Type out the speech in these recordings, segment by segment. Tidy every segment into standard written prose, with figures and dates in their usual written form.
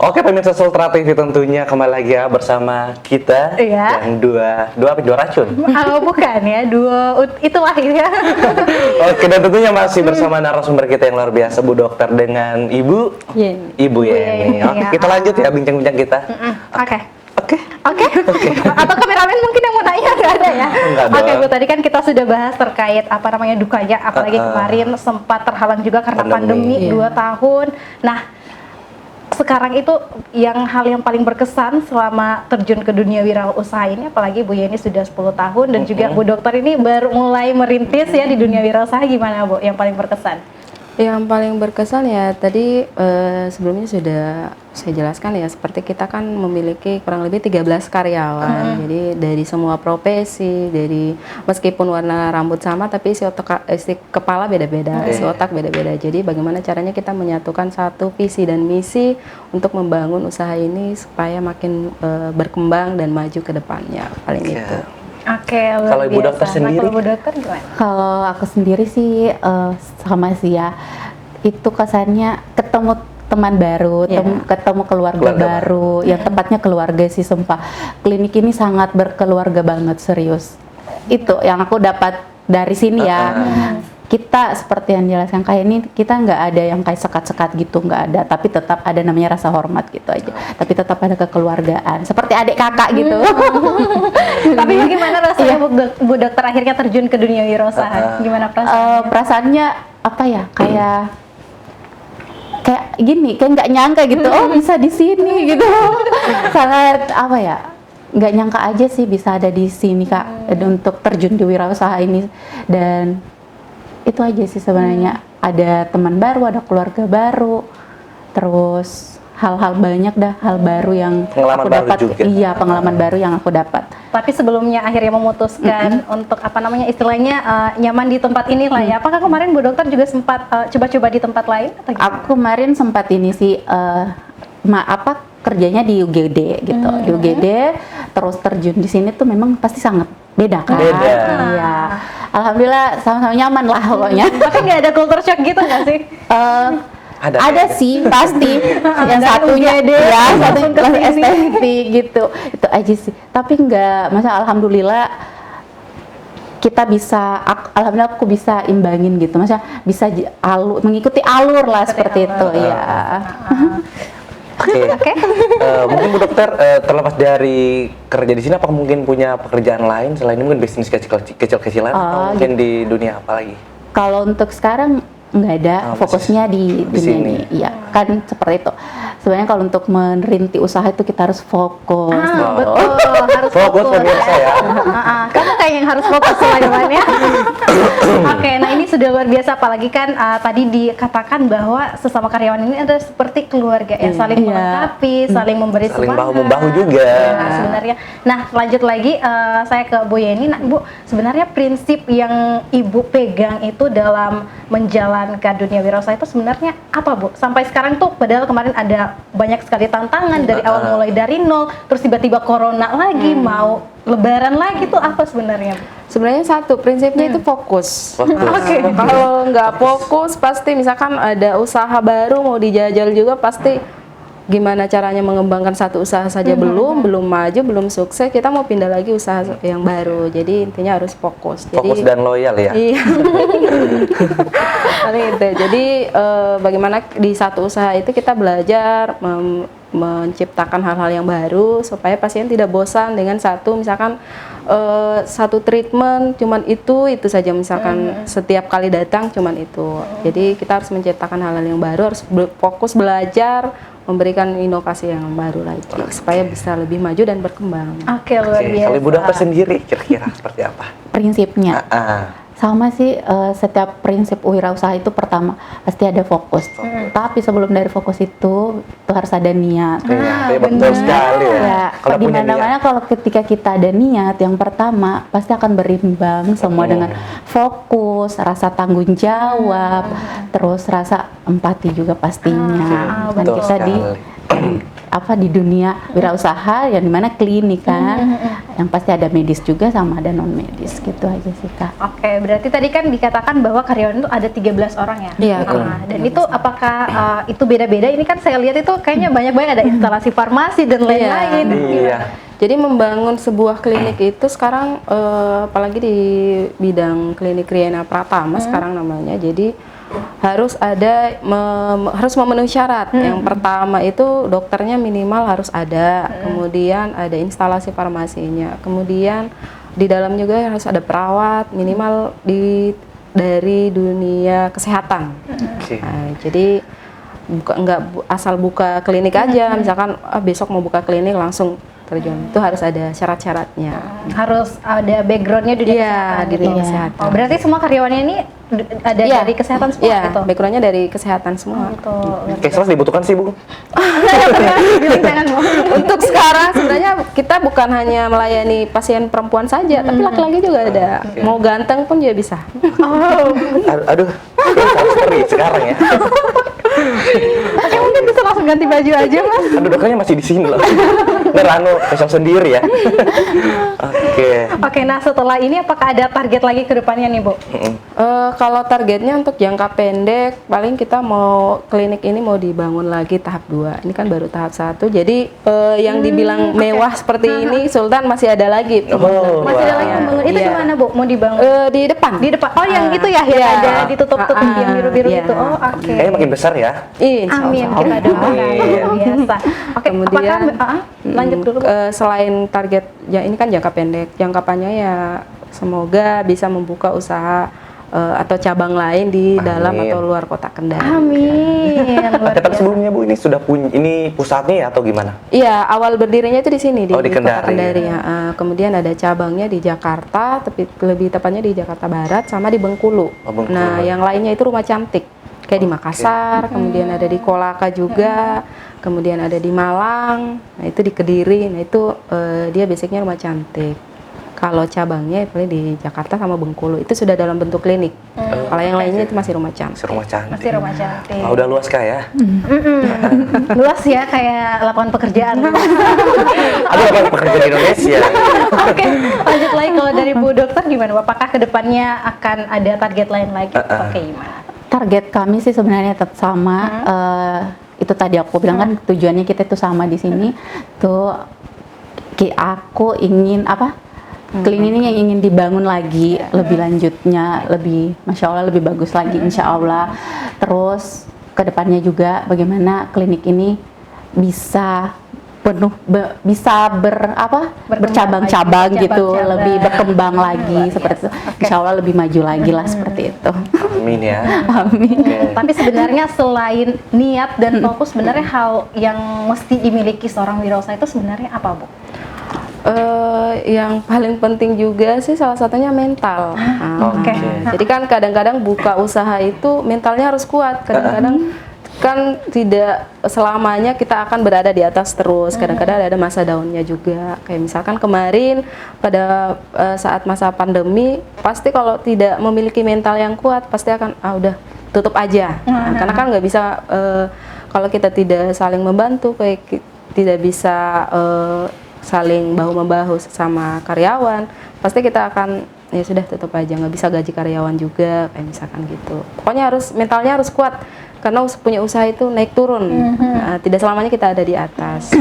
Oke pemirsa Sultra TV tentunya kembali lagi ya bersama kita yang dua racun. Bukan ya, itulah ya. Oke, dan tentunya masih bersama narasumber kita yang luar biasa Bu Dokter dengan Ibu Yeni. Oke, kita lanjut ya bincang-bincang kita. Oke. Atau kameramen mungkin yang mau nanya nggak ada ya? Oke Bu, tadi kan kita sudah bahas terkait dukanya, apalagi kemarin sempat terhalang juga karena pandemi 2 tahun. Nah, sekarang itu hal yang paling berkesan selama terjun ke dunia wirausaha ini, apalagi Bu Yeni sudah 10 tahun dan juga Bu Dokter ini baru mulai merintis ya di dunia wirausaha, gimana Bu yang paling berkesan? Yang paling berkesan ya tadi sebelumnya sudah saya jelaskan ya, seperti kita kan memiliki kurang lebih 13 karyawan. Jadi dari semua profesi, dari meskipun warna rambut sama tapi isi kepala beda-beda, isi otak beda-beda. Jadi bagaimana caranya kita menyatukan satu visi dan misi untuk membangun usaha ini supaya makin berkembang dan maju ke depannya, paling itu. Oke, kalau Ibu Dokter sendiri? Kalau Bu Dokter gimana? Kalau aku sendiri sih sama sih ya, itu kesannya ketemu teman baru, ketemu keluarga baru, yang tepatnya keluarga sih, sumpah. Klinik ini sangat berkeluarga banget, serius. Itu yang aku dapat dari sini ya. Kita seperti yang dijelaskan kayak ini, kita nggak ada yang kayak sekat-sekat gitu, nggak ada, tapi tetap ada namanya rasa hormat gitu aja, tapi tetap ada kekeluargaan seperti adik kakak gitu. Tapi gimana rasanya Bu Dokter akhirnya terjun ke dunia wirausaha? Gimana perasaannya? Perasaannya apa ya, kayak gini, kayak nggak nyangka gitu, oh bisa di sini gitu. Sangat apa ya, nggak nyangka aja sih bisa ada di sini Kak, untuk terjun di wirausaha ini. Dan itu aja sih sebenarnya, ada teman baru, ada keluarga baru, terus hal-hal banyak hal baru yang aku dapat. Iya, pengalaman baru yang aku dapat. Tapi sebelumnya akhirnya memutuskan untuk istilahnya nyaman di tempat ini lah ya. Apakah kemarin Bu Dokter juga sempat coba-coba di tempat lain atau gimana? Aku kemarin sempat ini sih kerjanya di UGD gitu, di UGD, terus terjun di sini tuh memang pasti sangat beda kan? Iya, alhamdulillah sama-sama nyaman lah pokoknya. Tapi nggak ada culture shock gitu nggak sih? Ada sih pasti. Yang satunya ya, satunya kelas estetik gitu, itu aja sih. Tapi nggak, alhamdulillah kita bisa, alhamdulillah aku bisa imbangin gitu, bisa mengikuti alur lah seperti itu ya. Oke. Mungkin Bu Dokter terlepas dari kerja di sini, apa mungkin punya pekerjaan lain selain ini, mungkin bisnis kecil-kecilan atau mungkin di dunia apa lagi? Kalau untuk sekarang nggak ada, fokusnya di dunia ini. Iya, kan seperti itu. Sebenarnya kalau untuk merintis usaha itu kita harus fokus. Betul, harus fokus pemirsa ya. Kamu kayak yang harus fokus semuanya. Oke, nah ini sudah luar biasa, apalagi kan tadi dikatakan bahwa sesama karyawan ini ada seperti keluarga yang saling melengkapi, saling memberi semangat. Saling bahu-membahu juga. Sebenarnya. Nah, lanjut lagi saya ke Bu Yeni. Nah, Bu, sebenarnya prinsip yang Ibu pegang itu dalam menjalankan dunia wirausaha itu sebenarnya apa Bu? Sampai sekarang tuh, padahal kemarin ada banyak sekali tantangan dari awal mulai dari nol, terus tiba-tiba corona lagi, mau lebaran lagi, tuh apa sebenarnya Bu? Sebenarnya satu prinsipnya itu fokus. Kalau nggak fokus pasti misalkan ada usaha baru mau dijajal juga, pasti gimana caranya mengembangkan satu usaha saja belum maju, belum sukses, kita mau pindah lagi usaha yang baru. Jadi intinya harus fokus. Fokus dan loyal ya. Iya. Jadi bagaimana di satu usaha itu kita belajar menciptakan hal-hal yang baru supaya pasien tidak bosan dengan misalkan satu treatment cuman itu saja, misalkan setiap kali datang cuman itu. Jadi kita harus menciptakan hal-hal yang baru, harus fokus belajar, memberikan inovasi yang baru lagi supaya bisa lebih maju dan berkembang. Oke, luar biasa. Kalau Ibu Dokter sendiri kira-kira seperti apa prinsipnya? Sama sih, setiap prinsip wirausaha itu pertama pasti ada fokus. Tapi sebelum dari fokus itu harus ada niat. Betul sekali ya. Di mana-mana kalau ketika kita ada niat, yang pertama pasti akan berimbang semua dengan fokus, rasa tanggung jawab, terus rasa empati juga pastinya. Dan kita di dunia wirausaha yang dimana klinik kan, yang pasti ada medis juga sama ada non medis gitu aja sih Kak. Oke, berarti tadi kan dikatakan bahwa karyawan itu ada 13 orang ya? Iya, Dan itu apakah itu beda-beda? Ini kan saya lihat itu kayaknya banyak-banyak ada instalasi farmasi dan lain-lain. Iya. Jadi membangun sebuah klinik itu sekarang apalagi di bidang klinik Riana Pratama sekarang namanya. Jadi harus ada harus memenuhi syarat. Yang pertama itu dokternya minimal harus ada, kemudian ada instalasi farmasinya, kemudian di dalam juga harus ada perawat minimal dari dunia kesehatan. Nah, jadi nggak asal buka klinik aja, misalkan besok mau buka klinik langsung terjun, itu harus ada syarat-syaratnya. Harus ada backgroundnya di dunia kesehatan. Di dunia kesehatan. Oh, berarti semua karyawannya ini ada dari kesehatan semua gitu? Backgroundnya dari kesehatan semua. Cashless dibutuhkan sih Bu. Jangan mau. Untuk sekarang sebenarnya kita bukan hanya melayani pasien perempuan saja, tapi laki-laki juga ada. Mau ganteng pun juga bisa. Aduh, sorry sekarang ya. Oke, mungkin bisa langsung ganti baju aja Mas. Aduh, dokternya masih di sini loh. Ntar facial sendiri ya. Oke, nah setelah ini apakah ada target lagi ke depannya nih Bu? Kalau targetnya untuk jangka pendek, paling kita mau klinik ini mau dibangun lagi tahap 2. Ini kan baru tahap 1. Jadi yang dibilang mewah seperti ini, Sultan masih ada lagi. Masih ada lagi pembangunan. Itu di mana Bu? Mau dibangun? Di depan. Di depan. Oh, yang itu ya, yang ada ditutup-tutup yang biru-biru gitu. Oh, oke. Kayaknya makin besar ya. Amin, kita doakan luar biasa. Oke, kemudian lanjut dulu. Selain target ya ini kan jangka pendek, jangka panjangnya ya semoga bisa membuka usaha atau cabang lain di dalam atau luar kota Kendari. Amin. Tapi sebelumnya Bu ini sudah punya ini pusatnya ya atau gimana? Iya, awal berdirinya itu di sini di Kendari. kota Kendari ya. Kemudian ada cabangnya di Jakarta, tapi lebih tepatnya di Jakarta Barat sama di Bengkulu. Nah, yang lainnya itu rumah cantik. Kayak di Makassar, kemudian ada di Kolaka juga, kemudian ada di Malang, nah itu di Kediri, nah itu dia basicnya rumah cantik. Kalau cabangnya paling di Jakarta sama Bengkulu, itu sudah dalam bentuk klinik. Kalau yang lainnya itu masih rumah cantik. Masih rumah cantik. Oh, udah luas Kak ya? Luas ya, kayak lapangan pekerjaan. Ada lapangan pekerjaan di Indonesia. Oke, lanjut lagi kalau dari Bu Dokter gimana? Apakah kedepannya akan ada target lain lagi? Oke, gimana? Target kami sih sebenarnya tetap sama. Itu tadi aku bilang kan tujuannya kita itu sama di sini. Tuh aku ingin klinik ini yang ingin dibangun lagi lebih lanjutnya, lebih masya Allah lebih bagus lagi insya Allah. Terus kedepannya juga bagaimana klinik ini bisa bercabang-cabang gitu, lebih berkembang lagi seperti itu. Insya Allah lebih maju lagi lah seperti itu. Amin ya. Amin. Tapi sebenarnya selain niat dan fokus, sebenarnya hal yang mesti dimiliki seorang wirausaha itu sebenarnya apa Bu? Yang paling penting juga sih salah satunya mental. Jadi kan kadang-kadang buka usaha itu mentalnya harus kuat. Kadang-kadang kan tidak selamanya kita akan berada di atas terus. Kadang-kadang ada masa down-nya juga. Kayak misalkan kemarin pada saat masa pandemi, pasti kalau tidak memiliki mental yang kuat pasti akan udah tutup aja. Karena kan nggak bisa kalau kita tidak saling membantu, kayak tidak bisa saling bahu-membahu sama karyawan, pasti kita akan ya sudah tutup aja, nggak bisa gaji karyawan juga kayak misalkan gitu. Pokoknya mentalnya harus kuat karena punya usaha itu naik turun. Tidak selamanya kita ada di atas.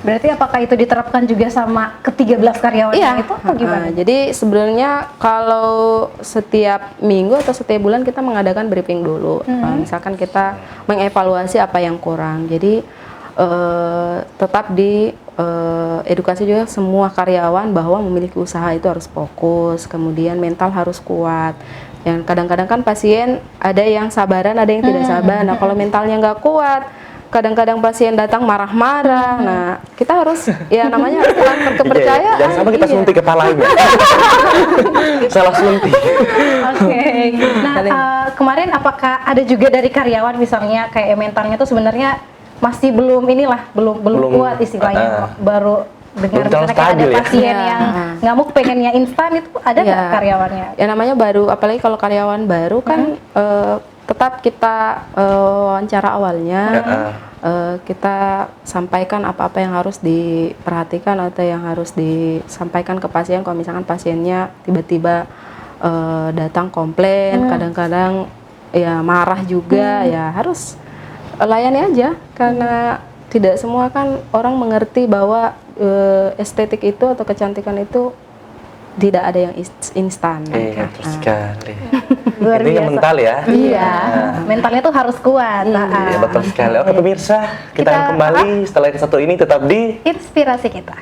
Berarti apakah itu diterapkan juga sama ke-13 karyawannya itu atau gimana? Jadi sebenarnya kalau setiap minggu atau setiap bulan kita mengadakan briefing dulu. Misalkan kita mengevaluasi apa yang kurang. Jadi tetap di edukasi juga semua karyawan bahwa memiliki usaha itu harus fokus, kemudian mental harus kuat. Yang kadang-kadang kan pasien ada yang sabaran, ada yang tidak sabar. Nah kalau mentalnya nggak kuat, kadang-kadang pasien datang marah-marah. Nah kita harus ya namanya harus transfer kepercayaan. Jangan sampai kita suntik kepalanya. Salah suntik. Oke. Nah kemarin apakah ada juga dari karyawan misalnya kayak mentalnya tuh sebenarnya masih belum kuat istilahnya, baru dengar misalnya kayak ada pasien yang ngamuk pengennya instan, itu ada nggak karyawannya? Ya namanya baru, apalagi kalau karyawan baru kan tetap kita wawancara awalnya, kita sampaikan apa-apa yang harus diperhatikan atau yang harus disampaikan ke pasien. Kalau misalkan pasiennya tiba-tiba datang komplain, kadang-kadang ya marah juga, ya harus layani aja, karena tidak semua kan orang mengerti bahwa estetik itu atau kecantikan itu tidak ada yang instan. Iya, betul sekali. Luar Intinya biasa. mental ya. Iya, mentalnya tuh harus kuat. Iya, betul sekali. Oke pemirsa, kita akan kembali setelah yang satu ini tetap di Inspirasi kita.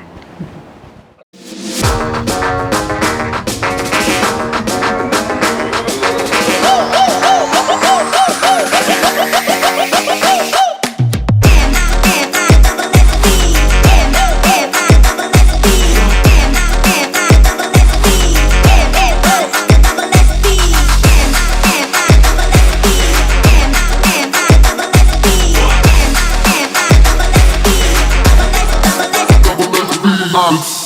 Bounce.